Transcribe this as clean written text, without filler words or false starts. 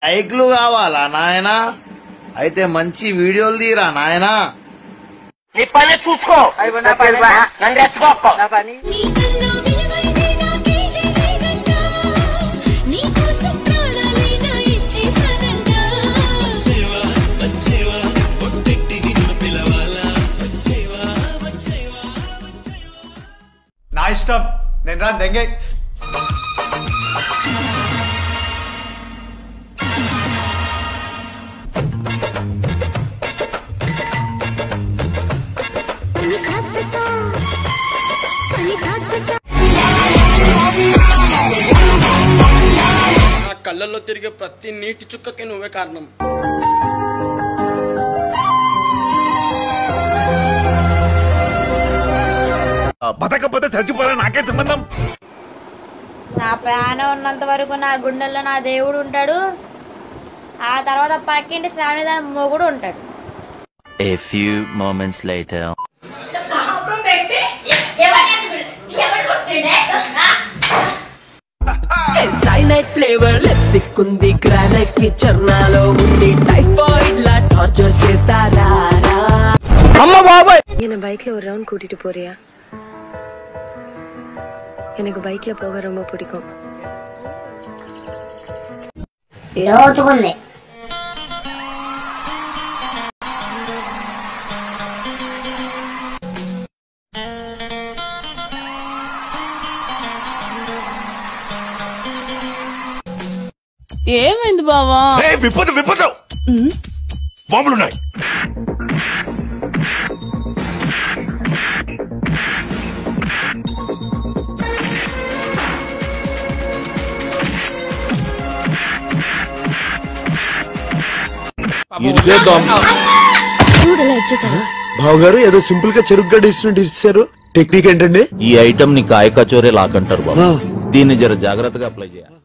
లైక్లు కావాలా నాయనా? అయితే మంచి వీడియోలు తీరా నాయనా. నీ పని చూసుకో, నన్ను రెచ్చగొక్కో. నా ఇష్టం, నేను రా దెంగే. నా కళ్ళల్లో తిరిగే ప్రతి నీటి చుక్కకి నువ్వే కారణం. బతకపోతే చచ్చిపోరా, నాకే సంబంధం. నా ప్రాణం ఉన్నంత వరకు నా గుండెల్లో నా దేవుడు ఉంటాడు. ఆ తర్వాత పక్కింటి శ్రావణి దాని మొగుడు ఉంటాడు. A few moments later. Cyanide flavour lipstick ఉంది, గ్రానైట్ ఫీచర్ నాలో ఉంది, టైఫాయిడ్ లా టార్చర్ చేస్తారా? అమ్మ బాబాయ్, என்ன பைக்ல ஒரு ரவுண்ட் கூட்டிட்டு போறியா? எனக்கு பைக்ல போக ரொம்ப பிடிக்கும். లోతుకుంది. ఏమైంది బావా? విపత్తు విపత్తు, బాంబులున్నాయి. బావగారు ఏదో సింపుల్ గా చెరుకు గడ్డ ఇచ్చారు. టెక్నిక్ ఏంటండి? ఈ ఐటమ్ ని కాయ కచోరే లాక్ అంటారు బాబు. దీన్ని జర జాగ్రత్తగా అప్లై చేయాలి.